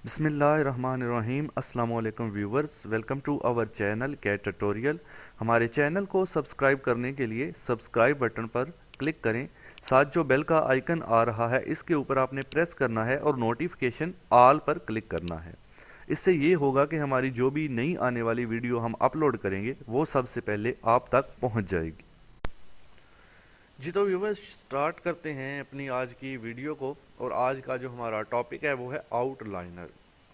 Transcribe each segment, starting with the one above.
बिस्मिल्लाहिर्रहमानिर्रहीम। अस्सलाम वालेकुम viewers, welcome to our channel CAT tutorial. हमारे चैनल को सब्सक्राइब करने के लिए सब्सक्राइब बटन पर क्लिक करें। साथ जो बेल का आइकन आ रहा है इसके ऊपर आपने प्रेस करना है और नोटिफिकेशन ऑल पर क्लिक करना है। इससे ये होगा कि हमारी जो भी नई आने वाली वीडियो हम अपलोड करेंगे वो सबसे पहले आप तक पहुंच जाएगी। जी तो व्यूवर्स, स्टार्ट करते हैं अपनी आज की वीडियो को। और आज का जो हमारा टॉपिक है वो है आउटलाइनर।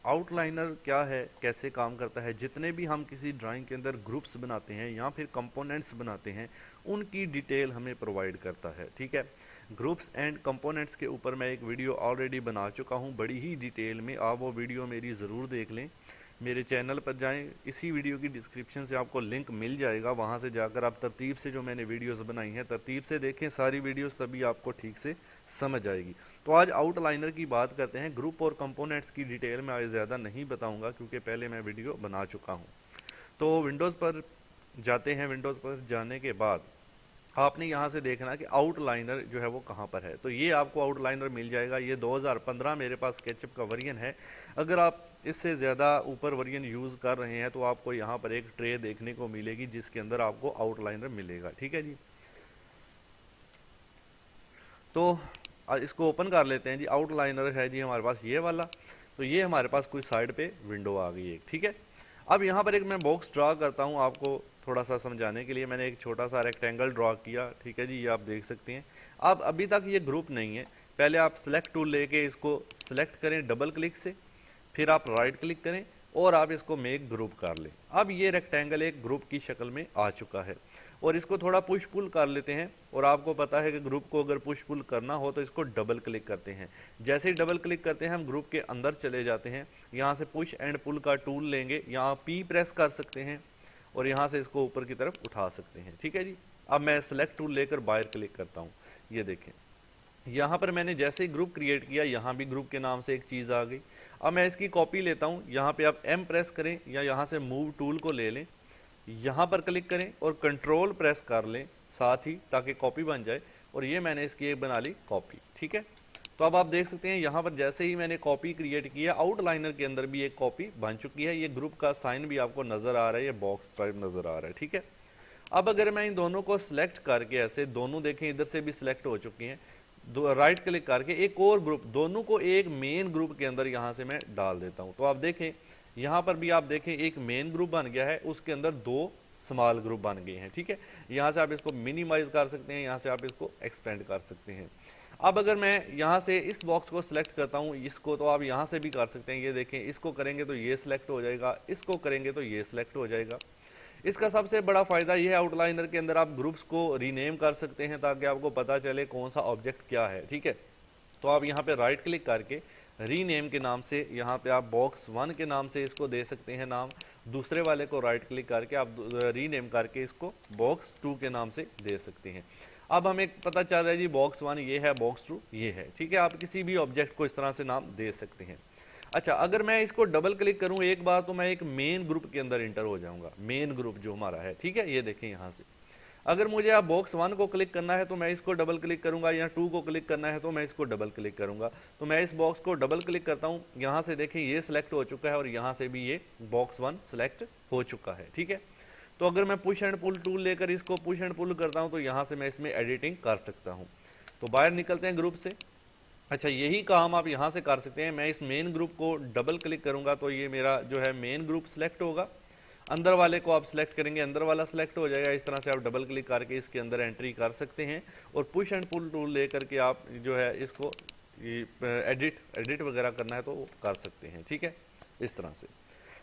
आउटलाइनर क्या है, कैसे काम करता है। जितने भी हम किसी ड्राइंग के अंदर ग्रुप्स बनाते हैं या फिर कंपोनेंट्स बनाते हैं उनकी डिटेल हमें प्रोवाइड करता है। ठीक है, ग्रुप्स एंड कंपोनेंट्स के ऊपर मैं एक वीडियो ऑलरेडी बना चुका हूँ बड़ी ही डिटेल में। आप वो वीडियो मेरी ज़रूर देख लें। मेरे चैनल पर जाएं, इसी वीडियो की डिस्क्रिप्शन से आपको लिंक मिल जाएगा। वहां से जाकर आप तरतीब से जो मैंने वीडियोस बनाई हैं तरतीब से देखें सारी वीडियोस, तभी आपको ठीक से समझ आएगी। तो आज आउटलाइनर की बात करते हैं। ग्रुप और कंपोनेंट्स की डिटेल में आज ज़्यादा नहीं बताऊंगा क्योंकि पहले मैं वीडियो बना चुका हूँ। तो विंडोज़ पर जाते हैं। विंडोज़ पर जाने के बाद आपने यहाँ से देखना कि आउटलाइनर जो है वो कहाँ पर है। तो ये आपको आउटलाइनर मिल जाएगा। ये 2015 मेरे पास स्केचअप का वर्जन है। अगर आप इससे ज़्यादा ऊपर वर्जन यूज़ कर रहे हैं तो आपको यहाँ पर एक ट्रे देखने को मिलेगी जिसके अंदर आपको आउटलाइनर मिलेगा। ठीक है जी, तो इसको ओपन कर लेते हैं जी। आउटलाइनर है जी हमारे पास ये वाला। तो ये हमारे पास कोई साइड पे विंडो आ गई एक। ठीक है, अब यहाँ पर एक मैं बॉक्स ड्रा करता हूँ आपको थोड़ा सा समझाने के लिए। मैंने एक छोटा सा रेक्टेंगल ड्रा किया। ठीक है जी, ये आप देख सकते हैं। अब अभी तक ये ग्रुप नहीं है। पहले आप सेलेक्ट टूल लेके इसको सेलेक्ट करें डबल क्लिक से, फिर आप राइट क्लिक करें और आप इसको मेक ग्रुप कर लें। अब ये रेक्टेंगल एक ग्रुप की शक्ल में आ चुका है। और इसको थोड़ा पुश पुल कर लेते हैं। और आपको पता है कि ग्रुप को अगर पुश पुल करना हो तो इसको डबल क्लिक करते हैं। जैसे ही डबल क्लिक करते हैं हम ग्रुप के अंदर चले जाते हैं। यहाँ से पुश एंड पुल का टूल लेंगे, यहाँ पी प्रेस कर सकते हैं और यहाँ से इसको ऊपर की तरफ उठा सकते हैं। ठीक है जी, अब मैं सेलेक्ट टूल लेकर बाहर क्लिक करता हूँ। ये देखें, यहाँ पर मैंने जैसे ही ग्रुप क्रिएट किया यहाँ भी ग्रुप के नाम से एक चीज़ आ गई। अब मैं इसकी कॉपी लेता हूँ। यहाँ पे आप एम प्रेस करें या यहाँ से मूव टूल को ले लें, यहाँ पर क्लिक करें और कंट्रोल प्रेस कर लें साथ ही, ताकि कॉपी बन जाए। और ये मैंने इसकी एक बना ली कॉपी। ठीक है, तो अब आप देख सकते हैं यहाँ पर जैसे ही मैंने कॉपी क्रिएट किया आउटलाइनर के अंदर भी एक कॉपी बन चुकी है। ये ग्रुप का साइन भी आपको नजर आ रहा है, ये बॉक्स टाइप नजर आ रहा है। ठीक है, अब अगर मैं इन दोनों को सिलेक्ट करके ऐसे, दोनों देखें इधर से भी सिलेक्ट हो चुकी हैं, राइट क्लिक करके एक और ग्रुप, दोनों को एक मेन ग्रुप के अंदर यहाँ से मैं डाल देता हूँ। तो आप देखें यहाँ पर भी आप देखें एक मेन ग्रुप बन गया है, उसके अंदर दो स्मॉल ग्रुप बन गए हैं। ठीक है, यहाँ से आप इसको मिनिमाइज कर सकते हैं, यहाँ से आप इसको एक्सपेंड कर सकते हैं। अब अगर मैं यहाँ से इस बॉक्स को सिलेक्ट करता हूँ, इसको तो आप यहाँ से भी कर सकते हैं। ये देखें, इसको करेंगे तो ये सिलेक्ट हो जाएगा, इसको करेंगे तो ये सिलेक्ट हो जाएगा। इसका सबसे बड़ा फायदा यह है आउटलाइनर के अंदर आप ग्रुप्स को रीनेम कर सकते हैं ताकि आपको पता चले कौन सा ऑब्जेक्ट क्या है। ठीक है, तो आप यहाँ पे राइट क्लिक करके रीनेम के नाम से यहाँ पे आप बॉक्स 1 के नाम से इसको दे सकते हैं नाम। दूसरे वाले को राइट क्लिक करके आप रीनेम करके इसको बॉक्स 2 के नाम से दे सकते हैं। अब हमें पता चल रहा है जी बॉक्स 1 ये है, बॉक्स 2 ये है। ठीक है, आप किसी भी ऑब्जेक्ट को इस तरह से नाम दे सकते हैं। अच्छा, अगर मैं इसको डबल क्लिक करूं एक बार तो मैं एक मेन ग्रुप के अंदर इंटर हो जाऊंगा। मेन ग्रुप जो हमारा है, ठीक है, ये देखें यहाँ से। अगर मुझे आप बॉक्स 1 को क्लिक करना है तो मैं इसको डबल क्लिक करूंगा, या 2 को क्लिक करना है तो मैं इसको डबल क्लिक करूंगा। तो मैं इस बॉक्स को डबल क्लिक करता हूं, यहाँ से देखें ये सिलेक्ट हो चुका है और यहाँ से भी ये बॉक्स 1 सिलेक्ट हो चुका है। ठीक है, तो अगर मैं पुश एंड पुल टूल लेकर इसको पुश एंड पुल करता हूँ तो यहाँ से मैं इसमें एडिटिंग कर सकता हूँ। तो बाहर निकलते हैं ग्रुप से। अच्छा, यही काम आप यहाँ से कर सकते हैं। मैं इस मेन ग्रुप को डबल क्लिक करूंगा तो ये मेरा जो है मेन ग्रुप सिलेक्ट होगा। अंदर वाले को आप सिलेक्ट करेंगे, अंदर वाला सिलेक्ट हो जाएगा। इस तरह से आप डबल क्लिक करके इसके अंदर एंट्री कर सकते हैं और पुश एंड पुल टूल लेकर के आप जो है इसको एडिट वगैरह करना है तो कर सकते हैं। ठीक है, इस तरह से।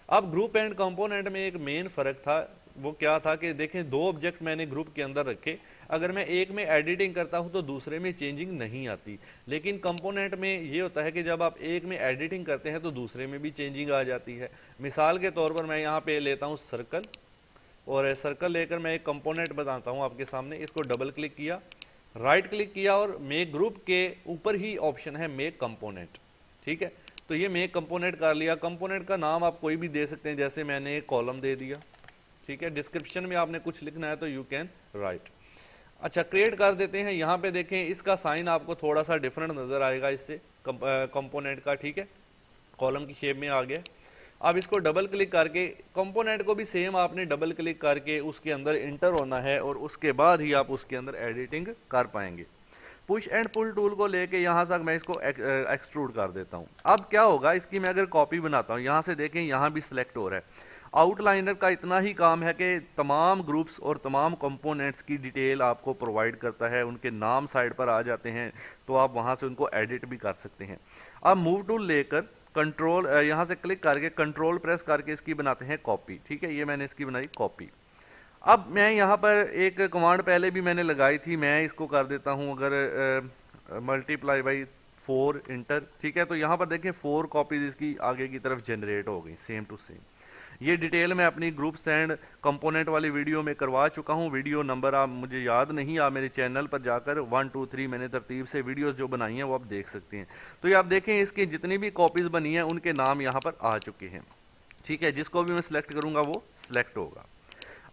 अब ग्रुप एंड कंपोनेंट में एक मेन फर्क था, वो क्या था कि देखें दो ऑब्जेक्ट मैंने ग्रुप के अंदर रखे। अगर मैं एक में एडिटिंग करता हूं तो दूसरे में चेंजिंग नहीं आती। लेकिन कंपोनेंट में ये होता है कि जब आप एक में एडिटिंग करते हैं तो दूसरे में भी चेंजिंग आ जाती है। मिसाल के तौर पर मैं यहाँ पे लेता हूँ सर्कल, और सर्कल लेकर मैं एक कंपोनेंट बताता हूँ आपके सामने। इसको डबल क्लिक किया, राइट क्लिक किया और मेक ग्रुप के ऊपर ही ऑप्शन है मेक कंपोनेंट। ठीक है, तो ये मेक कंपोनेंट कर लिया। कंपोनेंट का नाम आप कोई भी दे सकते हैं, जैसे मैंने एक कॉलम दे दिया। ठीक है, डिस्क्रिप्शन में आपने कुछ लिखना है तो यू कैन राइट। अच्छा, क्रिएट कर देते हैं। यहाँ पे देखें इसका साइन आपको थोड़ा सा डिफरेंट नजर आएगा इससे कंपोनेंट का। ठीक है, कॉलम की शेप में आ गया। अब इसको डबल क्लिक करके कंपोनेंट को भी सेम आपने डबल क्लिक करके उसके अंदर इंटर होना है और उसके बाद ही आप उसके अंदर एडिटिंग कर पाएंगे। पुश एंड पुल टूल को लेके यहाँ तक मैं इसको एक्सट्रूड कर देता हूँ। अब क्या होगा, इसकी मैं अगर कॉपी बनाता हूँ, यहाँ से देखें यहाँ भी सिलेक्ट हो रहा है। आउटलाइनर का इतना ही काम है कि तमाम ग्रुप्स और तमाम कंपोनेंट्स की डिटेल आपको प्रोवाइड करता है, उनके नाम साइड पर आ जाते हैं तो आप वहाँ से उनको एडिट भी कर सकते हैं। अब मूव टूल लेकर कंट्रोल यहाँ से क्लिक करके कंट्रोल प्रेस करके इसकी बनाते हैं कॉपी। ठीक है, ये मैंने इसकी बनाई कॉपी। अब मैं यहाँ पर एक कमांड पहले भी मैंने लगाई थी, मैं इसको कर देता हूँ अगर मल्टीप्लाई बाई 4 इंटर। ठीक है, तो यहाँ पर देखें 4 कॉपीज इसकी आगे की तरफ जनरेट हो गई सेम टू सेम। ये डिटेल मैं अपनी ग्रुप्स एंड कंपोनेंट वाली वीडियो में करवा चुका हूँ। वीडियो नंबर आप मुझे याद नहीं, आप मेरे चैनल पर जाकर 1 2 3 मैंने तरतीब से वीडियोस जो बनाई हैं वो आप देख सकते हैं। तो ये आप देखें इसकी जितनी भी कॉपीज बनी हैं उनके नाम यहाँ पर आ चुके हैं। ठीक है, जिसको भी मैं सिलेक्ट करूँगा वो सिलेक्ट होगा।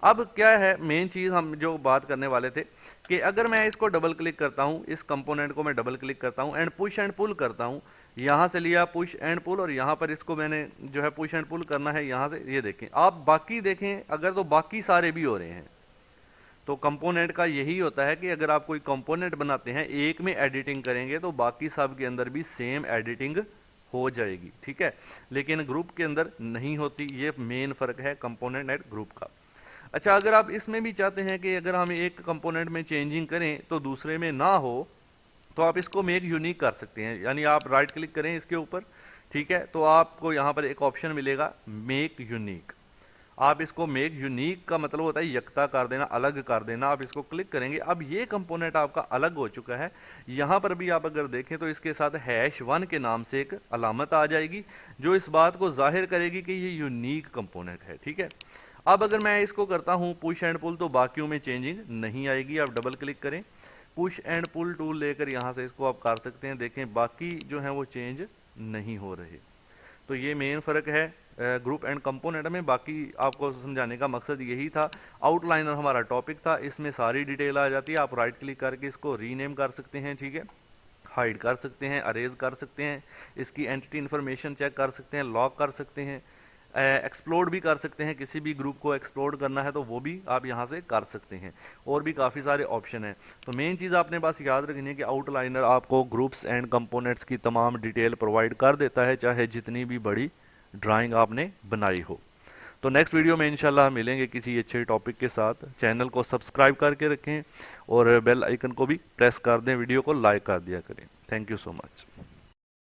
अब क्या है मेन चीज़ हम जो बात करने वाले थे कि अगर मैं इसको डबल क्लिक करता हूँ, इस कंपोनेंट को मैं डबल क्लिक करता हूँ एंड पुश एंड पुल करता हूँ, यहाँ से लिया पुश एंड पुल और यहाँ पर इसको मैंने जो है पुश एंड पुल करना है यहाँ से, ये देखें आप बाकी देखें अगर तो बाकी सारे भी हो रहे हैं। तो कंपोनेंट का यही होता है कि अगर आप कोई कंपोनेंट बनाते हैं एक में एडिटिंग करेंगे तो बाकी सब के अंदर भी सेम एडिटिंग हो जाएगी। ठीक है, लेकिन ग्रुप के अंदर नहीं होती, ये मेन फर्क है कंपोनेंट एंड ग्रुप का। अच्छा, अगर आप इसमें भी चाहते हैं कि अगर हम एक कंपोनेंट में चेंजिंग करें तो दूसरे में ना हो, तो आप इसको मेक यूनिक कर सकते हैं। यानी आप राइट क्लिक करें इसके ऊपर, ठीक है, तो आपको यहाँ पर एक ऑप्शन मिलेगा मेक यूनिक। आप इसको मेक यूनिक का मतलब होता है यकता कर देना, अलग कर देना। आप इसको क्लिक करेंगे, अब ये कंपोनेंट आपका अलग हो चुका है। यहाँ पर भी आप अगर देखें तो इसके साथ #1 के नाम से एक अलामत आ जाएगी जो इस बात को जाहिर करेगी कि ये यूनिक कंपोनेंट है। ठीक है, अब अगर मैं इसको करता हूँ पुश एंड पुल तो बाकियों में चेंजिंग नहीं आएगी। आप डबल क्लिक करें, पुश एंड पुल टूल लेकर यहाँ से इसको आप कर सकते हैं। देखें बाकी जो है वो चेंज नहीं हो रहे। तो ये मेन फ़र्क है ग्रुप एंड कंपोनेंट में। बाकी आपको समझाने का मकसद यही था। आउटलाइनर हमारा टॉपिक था, इसमें सारी डिटेल आ जाती है। आप राइट क्लिक करके इसको रीनेम कर सकते हैं। ठीक है, हाइड कर सकते हैं, अरेज कर सकते हैं, इसकी एंटिटी इन्फॉर्मेशन चेक कर सकते हैं, लॉक कर सकते हैं, एक्सप्लोड भी कर सकते हैं। किसी भी ग्रुप को एक्सप्लोड करना है तो वो भी आप यहाँ से कर सकते हैं। और भी काफ़ी सारे ऑप्शन हैं। तो मेन चीज़ आपने बस याद रखनी है कि आउटलाइनर आपको ग्रुप्स एंड कंपोनेंट्स की तमाम डिटेल प्रोवाइड कर देता है, चाहे जितनी भी बड़ी ड्राइंग आपने बनाई हो। तो नेक्स्ट वीडियो में इंशाल्लाह मिलेंगे किसी अच्छे टॉपिक के साथ। चैनल को सब्सक्राइब करके रखें और बेल आइकन को भी प्रेस कर दें, वीडियो को लाइक कर दिया करें। Thank you so much.